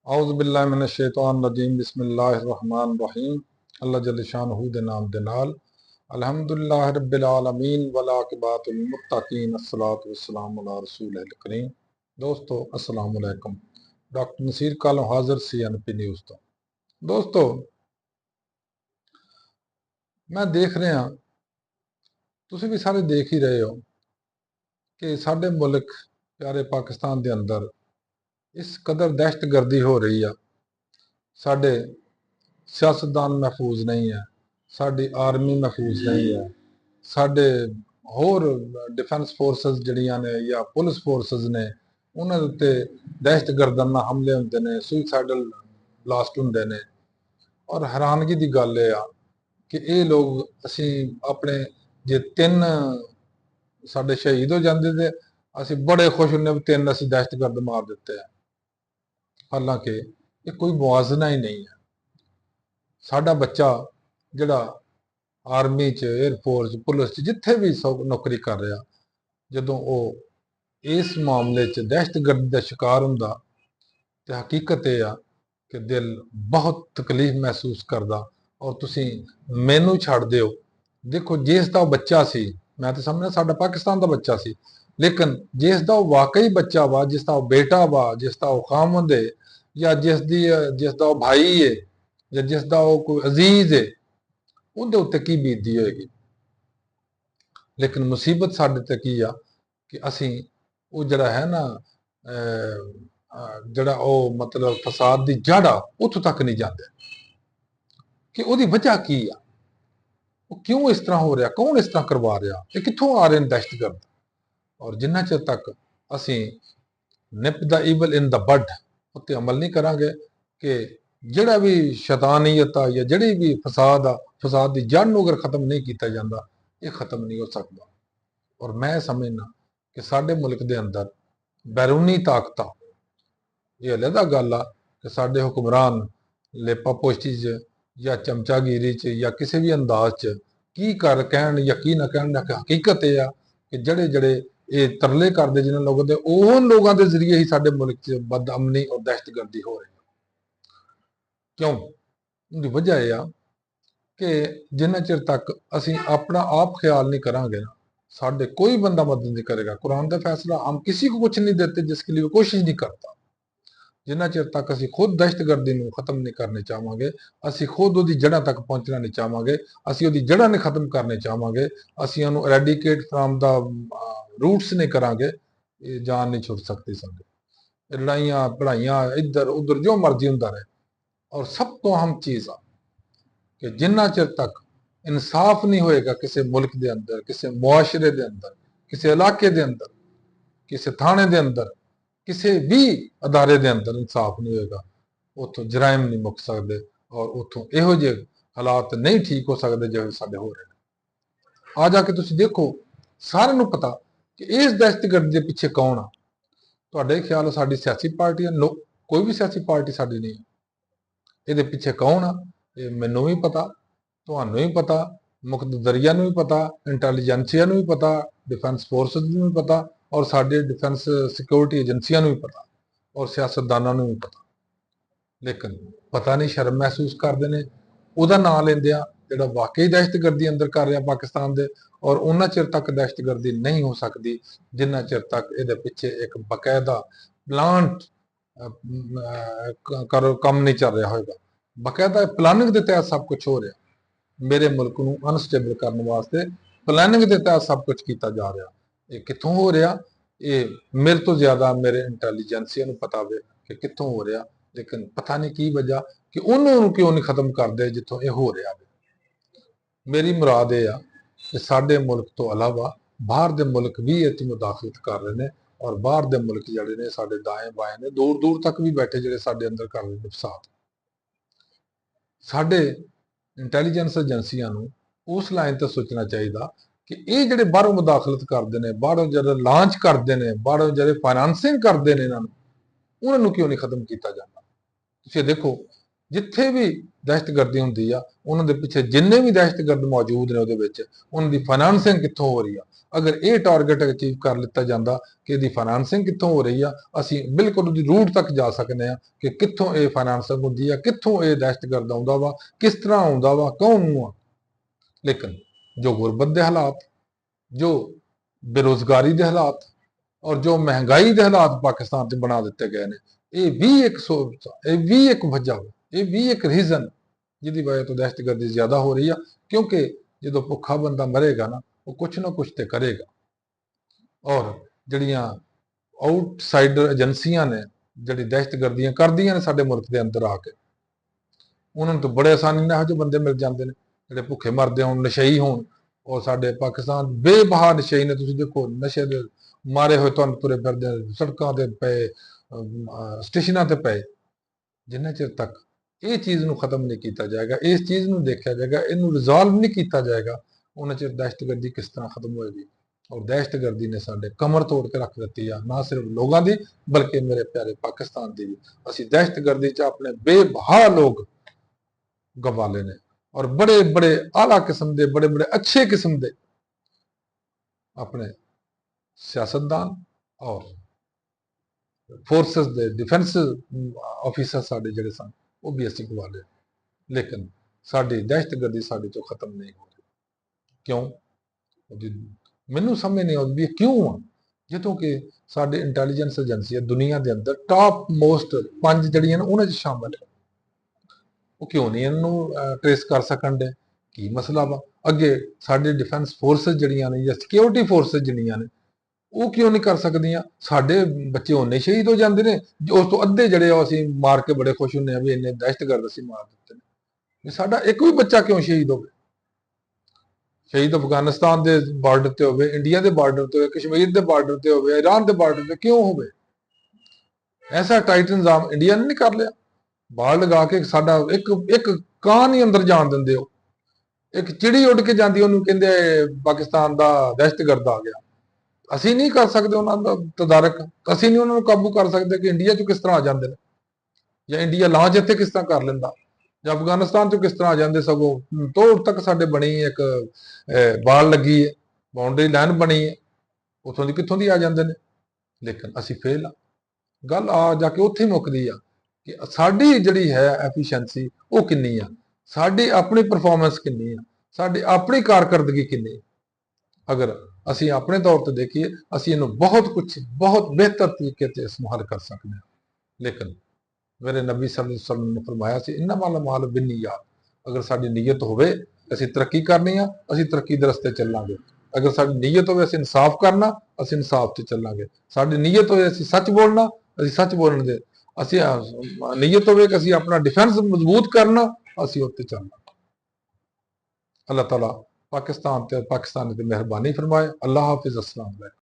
औज़ु बिल्लाहि मिनश शैतानिर रजीम बिस्मिल्लाहिर रहमानिर रहीम अल्लाह जल्ल शानहू दे नाम दे नाल अल्हम्दुलिल्लाहि रब्बिल आलमीन वल आक़िबातुल मुत्तकीन अस्सलातु वस्सलामु अला रसूलिल करीम। दोस्तों अस्सलाम वालेकुम। डॉक्टर नसीर कालों हाजिर CNP न्यूज़ तो। दोस्तों मैं देख रहा, तुसी भी सारे देख ही रहे हो कि साडे मुल्क प्यारे पाकिस्तान के अंदर इस कदर दहशतगर्दी हो रही है। साडे सियासतदान महफूज नहीं है, साडी आर्मी महफूज नहीं है, साडे होर डिफेंस फोर्सिस जड़ियां ने या पुलिस फोर्सिस ने उन्होंने उत्ते दहशतगर्दाना हमले होंदे ने, सुइसाइडल ब्लास्ट होंदे ने। और हैरानगी की गल यह कि ये लोग असी अपने जे तीन साडे शहीद हो जाते थे, असी बड़े खुश होंगे भी तीन असी दहशतगर्द मार दिते हैं। हालांकि ये कोई मुआवजा ही नहीं है। साडा बच्चा जिहड़ा आर्मी च, एयरफोर्स, पुलिस च जिथे भी नौकरी कर रहा, जदों वो इस मामले च दहशतगर्दी का शिकार हुंदा ते हकीकत यह आ कि दिल बहुत तकलीफ महसूस करता। और तुसी मैनू छड़ दिओ, देखो जिसका बच्चा सी, मैं तो समझना साडा पाकिस्तान का बच्चा सी, लेकिन जिसका वाकई बच्चा वा, जिसका बेटा वा, जिसका खामद है, या जिसका भाई है, या जिसका कोई अजीज है, उहदे उत्ते की बीतदी होएगी। लेकिन मुसीबत साडे ते की आ कि असी वो जड़ा है ना जड़ा वो मतलब फसाद की जड़ आ उतों तक नहीं जाते कि उसकी वजह की आ, वो क्यों इस तरह हो रहा, कौन इस तरह करवा रहा, ये कित्थों आ रहे हैं दहशतगर्द। और जिन्ना चिर तक असी nip the evil in the bud उत्ते अमल नहीं करांगे कि जिहड़ा भी शैतानियत आ या जिहड़ी भी फसाद आ, फसाद की जड़ नूं अगर खत्म नहीं किया जाता, ये खत्म नहीं हो सकता। और मैं समझना कि साडे मुल्क के अंदर बैरूनी ताकत, ये अलहदा गल आ कि साडे हुक्मरान लेपा पोस्टी च या चमचागिरी च या किसी भी अंदाज च की कर कहन या की ना कहन, हकीकत यह आ कि जड़े जड़े ये तरले करते जिन्होंने लोगों के, उन लोगों के जरिए ही साडे मुल्क च बदअमनी और दहशतगर्दी हो रही है। क्यों? उनकी वजह यह आ कि जिन्ना चिर तक असी अपना आप ख्याल नहीं करांगे ना, साडे कोई बंदा मदद नहीं करेगा। कुरान का फैसला, हम किसी को कुछ नहीं देते जिसके लिए कोशिश नहीं करता। जिन्ना चिर तक असी खुद दहशतगर्दी को खत्म नहीं करने चाहांगे, असी खुद वो जड़ां तक पहुंचना नहीं चाहांगे, असी वो जड़ां नहीं खत्म करने चाहांगे, असी उन्होंने एरेडिकेट फ्राम द रूट्स नहीं करांगे, ये जान नहीं छुट सकती। साडे लड़ाइयां पढ़ाइयां इधर उधर जो मर्जी हुंदा रहे। और सब तो अहम चीज आ कि जिन्ना चिर तक इंसाफ नहीं होएगा किसी मुल्क के अंदर, किसी मुआशरे के अंदर, किसी इलाके के अंदर, किसी थाने के अंदर, किसी भी अदारे के अंदर इंसाफ नहीं होएगा, उतों जराइम नहीं मुक सकते और उतों इहो जे हालात नहीं ठीक हो सकते जो साडे हो रहे हैं। आ जाके तुसीं देखो, सारिਆਂ ਨੂੰ पता कि इस दहशतगर्दी के पिछे कौन आ। तुहाडे ख्याल साडी सियासी पार्टी है? कोई भी सियासी पार्टी साडी नहीं है। ਇਹਦੇ ਪਿੱਛੇ ਕੌਣ ਆ, ਇਹ ਮੈਨੂੰ ਵੀ ਪਤਾ, ਤੁਹਾਨੂੰ ਵੀ ਪਤਾ, ਮੁਖਤਦਰੀਆਂ ਨੂੰ ਵੀ ਪਤਾ, ਇੰਟੈਲੀਜੈਂਸੀਆ ਨੂੰ ਵੀ ਪਤਾ, डिफेंस फोर्सिस ਨੂੰ ਵੀ ਪਤਾ, और साडे डिफेंस सिक्योरिटी एजेंसियां ਨੂੰ भी पता, और सियासतदानां ਨੂੰ भी पता। लेकिन पता नहीं शर्म महसूस करते हैं ਉਹਦਾ ਨਾਂ ਲੈਂਦੇ ਆ ਜਿਹੜਾ वाकई दहशतगर्दी अंदर कर रहा पाकिस्तान दे। और उन्ना चिर तक दहशतगर्दी नहीं हो सकती जिन्ना चिर तक ये पिछे एक बकायदा प्लांट काम नहीं चल रहा होगा। बकायदा प्लानिंग के तहत सब कुछ हो रहा। मेरे मुल्क को अनस्टेबल करने वास्ते प्लानिंग के तहत सब कुछ किया जा रहा। ये कितों हो रहा, ये मेरे तो ज्यादा मेरे इंटैलीजेंसिया को पता हो कि कितों हो रहा। लेकिन पता नहीं की वजह कि उन्होंने क्यों नहीं खत्म कर दे जितों ये हो रहा। मेरी मुराद यह कि साडे मुल्क तो अलावा बाहर के मुल्क भी इस मुदाखलत कर रहे हैं। और बाहर के मुल्क जड़े ने साडे दाएं बाएं ने दूर दूर तक भी बैठे जड़े साडे अंदर कर रहे हैं फसाद। साडे इंटैलीजेंस एजेंसियां नूं उस लाइन ते सोचना चाहिए कि ये जड़े बाहरों मुदाखलत करते हैं, बाहरों जड़े लॉन्च करते हैं, बाहरों जड़े फाइनेंसिंग करते हैं, इन्होंने क्यों नहीं खत्म किया जाता। तुसीं देखो ਜਿੱਥੇ ਵੀ ਦਹਿਸ਼ਤਗਰਦੀ ਹੁੰਦੀ ਆ, ਉਹਨਾਂ ਦੇ ਪਿੱਛੇ ਜਿੰਨੇ ਵੀ ਦਹਿਸ਼ਤਗਰਦ ਮੌਜੂਦ ਨੇ ਉਹਦੇ ਵਿੱਚ, ਉਹਨਾਂ ਦੀ ਫਾਈਨਾਂਸਿੰਗ ਕਿੱਥੋਂ ਹੋ ਰਹੀ ਆ। ਅਗਰ ਇਹ ਟਾਰਗੇਟ ਅਚੀਵ ਕਰ ਲਿੱਤਾ ਜਾਂਦਾ ਕਿ ਇਹਦੀ ਫਾਈਨਾਂਸਿੰਗ ਕਿੱਥੋਂ ਹੋ ਰਹੀ ਆ, ਅਸੀਂ ਬਿਲਕੁਲ ਉਹਦੀ ਰੂਟ ਤੱਕ ਜਾ ਸਕਦੇ ਆ ਕਿ ਕਿੱਥੋਂ ਇਹ ਫਾਈਨਾਂਸਿੰਗ ਹੁੰਦੀ ਆ, ਕਿੱਥੋਂ ਇਹ ਦਹਿਸ਼ਤਗਰਦ ਆਉਂਦਾ ਵਾ, ਕਿਸ ਤਰ੍ਹਾਂ ਆਉਂਦਾ ਵਾ, ਕੌਣ ਨੂੰ ਆ। ਲੇਕਿਨ ਜੋ ਗੁਰਬਤ ਦੇ ਹਾਲਾਤ, ਜੋ ਬੇਰੁਜ਼ਗਾਰੀ ਦੇ ਹਾਲਾਤ ਔਰ ਜੋ ਮਹਿੰਗਾਈ ਦੇ ਹਾਲਾਤ ਪਾਕਿਸਤਾਨ 'ਚ ਬਣਾ ਦਿੱਤੇ ਗਏ ਨੇ, ਇਹ ਵੀ ਇੱਕ ਸੋਚ, ਇਹ ਵੀ ਇੱਕ ਵਜ੍ਹਾ, ਇਹ ਵੀ ਇੱਕ ਰੀਜ਼ਨ ਜਿਹਦੀ ਵਜ੍ਹਾ ਤੋਂ ਦਹਿਸ਼ਤਗਰਦੀ ਜ਼ਿਆਦਾ ਹੋ ਰਹੀ ਆ। ਕਿਉਂਕਿ ਜਦੋਂ ਭੁੱਖਾ ਬੰਦਾ ਮਰੇਗਾ ਨਾ, ਉਹ ਕੁਛ ਨਾ ਕੁਛ ਤੇ ਕਰੇਗਾ। ਔਰ ਜਿਹੜੀਆਂ ਆਊਟਸਾਈਡਰ ਏਜੰਸੀਆਂ ਨੇ, ਜਿਹੜੀ ਦਹਿਸ਼ਤਗਰਦੀਆਂ ਕਰਦੀਆਂ ਨੇ ਸਾਡੇ ਮੁਲਕ ਦੇ ਅੰਦਰ ਆ ਕੇ, ਉਹਨਾਂ ਨੂੰ ਤਾਂ ਬੜੇ ਆਸਾਨੀ ਨਾਲ ਇਹੋ ਜਿਹੇ ਬੰਦੇ ਮਿਲ ਜਾਂਦੇ ਨੇ ਜਿਹੜੇ ਭੁੱਖੇ ਮਰਦੇ ਹੋਣ, ਨਸ਼ਈ ਹੋਣ। ਔਰ ਸਾਡੇ ਪਾਕਿਸਤਾਨ ਬੇਬਹਾ ਨਸ਼ਈ ਨੇ, ਤੁਸੀਂ ਦੇਖੋ ਨਸ਼ੇ ਦੇ ਮਾਰੇ ਹੋਏ ਤੁਹਾਨੂੰ ਤੁਰੇ ਫਿਰਦੇ, ਸੜਕਾਂ ਤੇ ਪਏ, ਸਟੇਸ਼ਨਾਂ ਤੇ ਪਏ। ਜਿੰਨਾ ਚਿਰ ਤੱਕ ਇਹ ਚੀਜ਼ ਨੂੰ ਖਤਮ ਨਹੀਂ ਕੀਤਾ ਜਾਏਗਾ, ਇਸ ਚੀਜ਼ ਨੂੰ ਦੇਖਿਆ ਜਾਏਗਾ, ਇਹਨੂੰ ਰਿਜ਼ੋਲਵ ਨਹੀਂ ਕੀਤਾ ਜਾਏਗਾ, ਉਹਨਾਂ ਚਿਰ ਦਹਿਸ਼ਤਗਰਦੀ ਕਿਸ ਤਰ੍ਹਾਂ ਖਤਮ ਹੋਏਗੀ। ਔਰ ਦਹਿਸ਼ਤਗਰਦੀ ਨੇ ਸਾਡੇ ਕਮਰ ਤੋੜ ਕੇ ਰੱਖ ਦਿੱਤੀ ਆ, ਨਾ ਸਿਰਫ ਲੋਕਾਂ ਦੀ ਬਲਕਿ ਮੇਰੇ ਪਿਆਰੇ ਪਾਕਿਸਤਾਨ ਦੀ ਵੀ। ਅਸੀਂ ਦਹਿਸ਼ਤਗਰਦੀ 'ਚ ਆਪਣੇ ਬੇਬਹਾ ਲੋਕ ਗਵਾਲੇ ਨੇ, ਔਰ ਬੜੇ ਬੜੇ ਆਲਾ ਕਿਸਮ ਦੇ, ਬੜੇ ਬੜੇ ਅੱਛੇ ਕਿਸਮ ਦੇ ਆਪਣੇ ਸਿਆਸਤਦਾਨ ਔਰ ਫੋਰਸਸ ਦੇ ਡਿਫੈਂਸ ਆਫੀਸਰ ਸਾਡੇ ਜਿਹੜੇ ਸਨ, ਉਹ ਵੀ ਅਸੀਂ ਗਵਾ ਲਏ। ਲੇਕਿਨ ਸਾਡੀ ਦਹਿਸ਼ਤਗਰਦੀ ਸਾਡੇ ਚੋਂ ਖਤਮ ਨਹੀਂ ਹੋ ਰਹੀ। ਕਿਉਂ? ਮੈਨੂੰ ਸਮਝ ਨਹੀਂ ਆਉਂਦੀ ਕਿਉਂ ਆ। ਜਦੋਂ ਕਿ ਸਾਡੇ ਇੰਟੈਲੀਜੈਂਸ ਏਜੰਸੀਆਂ ਦੁਨੀਆ ਦੇ ਅੰਦਰ ਟਾਪ ਮੋਸਟ 5 ਜਿਹੜੀਆਂ ਨੇ ਉਹਨਾਂ 'ਚ ਸ਼ਾਮਲ ਹੈ, ਉਹ ਕਿਉਂ ਨਹੀਂ ਇਹਨੂੰ ਟ੍ਰੇਸ ਕਰ ਸਕਣ ਦੇ? ਕੀ ਮਸਲਾ ਵਾ? ਅੱਗੇ ਸਾਡੇ ਡਿਫੈਂਸ ਫੋਰਸਸ ਜਿਹੜੀਆਂ ਨੇ ਜਾਂ ਸਿਕਿਉਰਿਟੀ ਫੋਰਸਸ ਜਿਹੜੀਆਂ ਨੇ, ਉਹ ਕਿਉਂ ਨਹੀਂ ਕਰ ਸਕਦੀਆਂ? ਸਾਡੇ ਬੱਚੇ ਉਹਨੇ ਸ਼ਹੀਦ ਹੋ ਜਾਂਦੇ ਨੇ, ਉਸ ਤੋਂ ਅੱਧੇ ਜਿਹੜੇ ਅਸੀਂ ਮਾਰ ਕੇ ਬੜੇ ਖੁਸ਼ ਹੁੰਦੇ ਆ ਵੀ ਇੰਨੇ ਦਹਿਸ਼ਤਗਰਦ ਅਸੀਂ ਮਾਰ ਦਿੱਤੇ ਨੇ। ਸਾਡਾ ਇੱਕ ਵੀ ਬੱਚਾ ਕਿਉਂ ਸ਼ਹੀਦ ਹੋਵੇ? ਸ਼ਹੀਦ ਅਫਗਾਨਿਸਤਾਨ ਦੇ ਬਾਰਡਰ ਤੇ ਹੋਵੇ, ਇੰਡੀਆ ਦੇ ਬਾਰਡਰ ਤੇ ਹੋਵੇ, ਕਸ਼ਮੀਰ ਦੇ ਬਾਰਡਰ ਤੇ ਹੋਵੇ, ਈਰਾਨ ਦੇ ਬਾਰਡਰ ਤੇ ਕਿਉਂ ਹੋਵੇ? ਐਸਾ ਟਾਈਟ ਇੰਤਜ਼ਾਮ ਇੰਡੀਆ ਨੇ ਨਹੀਂ ਕਰ ਲਿਆ? ਬਾੜ ਲਗਾ ਕੇ ਸਾਡਾ ਇੱਕ ਇੱਕ ਕਾਂ ਨਹੀਂ ਅੰਦਰ ਜਾਣ ਦਿੰਦੇ। ਉਹ ਇੱਕ ਚਿੜੀ ਉੱਡ ਕੇ ਜਾਂਦੀ, ਉਹਨੂੰ ਕਹਿੰਦੇ ਪਾਕਿਸਤਾਨ ਦਾ ਦਹਿਸ਼ਤਗਰਦ ਆ ਗਿਆ। ਅਸੀਂ ਨਹੀਂ ਕਰ ਸਕਦੇ ਉਹਨਾਂ ਦਾ ਤਦਾਰਕ, ਅਸੀਂ ਨਹੀਂ ਉਹਨਾਂ ਨੂੰ ਕਾਬੂ ਕਰ ਸਕਦੇ ਕਿ ਇੰਡੀਆ 'ਚ ਕਿਸ ਤਰ੍ਹਾਂ ਆ ਜਾਂਦੇ ਨੇ, ਜਾਂ ਇੰਡੀਆ ਲਾਂਚ ਇੱਥੇ ਕਿਸ ਤਰ੍ਹਾਂ ਕਰ ਲੈਂਦਾ, ਜਾਂ ਅਫਗਾਨਿਸਤਾਨ 'ਚੋਂ ਕਿਸ ਤਰ੍ਹਾਂ ਆ ਜਾਂਦੇ। ਸਗੋਂ ਤੋੜ ਤੱਕ ਸਾਡੇ ਬਣੀ ਇੱਕ ਬਾਲ ਲੱਗੀ ਹੈ, ਬਾਉਂਡਰੀ ਲਾਈਨ ਬਣੀ ਹੈ, ਉੱਥੋਂ ਦੀ ਕਿੱਥੋਂ ਦੀ ਆ ਜਾਂਦੇ ਨੇ। ਲੇਕਿਨ ਅਸੀਂ ਫੇਲ ਆ। ਗੱਲ ਆ ਜਾ ਕੇ ਉੱਥੇ ਮੁੱਕਦੀ ਆ ਕਿ ਸਾਡੀ ਜਿਹੜੀ ਹੈ ਐਫੀਸ਼ੀਐਂਸੀ ਉਹ ਕਿੰਨੀ ਆ, ਸਾਡੀ ਆਪਣੀ ਪਰਫਾਰਮੈਂਸ ਕਿੰਨੀ ਆ, ਸਾਡੀ ਆਪਣੀ ਕਾਰਕਰਦਗੀ ਕਿੰਨੀ ਆ। ਅਗਰ ਅਸੀਂ ਆਪਣੇ ਤੌਰ ਤੇ ਦੇਖੀਏ, ਅਸੀਂ ਇਹਨੂੰ ਬਹੁਤ ਕੁਝ ਬਹੁਤ ਬਿਹਤਰ ਤਰੀਕੇ ਤੇ ਇਸਤੇਮਾਲ ਕਰ ਸਕਦੇ ਹਾਂ। ਲੇਕਿਨ ਮੇਰੇ ਨਬੀ ਸੱਲੱਲਾਹੁ ਅਲੈहि ਵਸੱਲਮ ਨੇ ਫਰਮਾਇਆ ਸੀ, ਇੰਨਮਲ ਅਮਾਲੁ ਬਿੰਨੀਯਾਤ। ਅਗਰ ਸਾਡੀ ਨੀਅਤ ਹੋਵੇ ਅਸੀਂ ਤਰੱਕੀ ਕਰਨੀ ਆ, ਅਸੀਂ ਤਰੱਕੀ ਦੇ ਰਸਤੇ ਚੱਲਾਂਗੇ। ਅਗਰ ਸਾਡੀ ਨੀਅਤ ਹੋਵੇ ਅਸੀਂ ਇਨਸਾਫ ਕਰਨਾ, ਅਸੀਂ ਇਨਸਾਫ ਤੇ ਚੱਲਾਂਗੇ। ਸਾਡੀ ਨੀਅਤ ਹੋਵੇ ਅਸੀਂ ਸੱਚ ਬੋਲਣਾ, ਅਸੀਂ ਸੱਚ ਬੋਲਣ ਦੇ। ਅਸੀਂ ਨੀਅਤ ਹੋਵੇ ਕਿ ਅਸੀਂ ਆਪਣਾ ਡਿਫੈਂਸ ਮਜ਼ਬੂਤ ਕਰਨਾ, ਅਸੀਂ ਉੱਤੇ ਚੱਲਣਾ। ਅੱਲਾਹ ਤਾਲਾ ਪਾਕਿस्तान ਤੇ पाकिस्तानी ਤੇ ਮਿਹਰਬਾਨੀ फरमाए। अल्लाह हाफिज। अस्सलाम वालेकुम।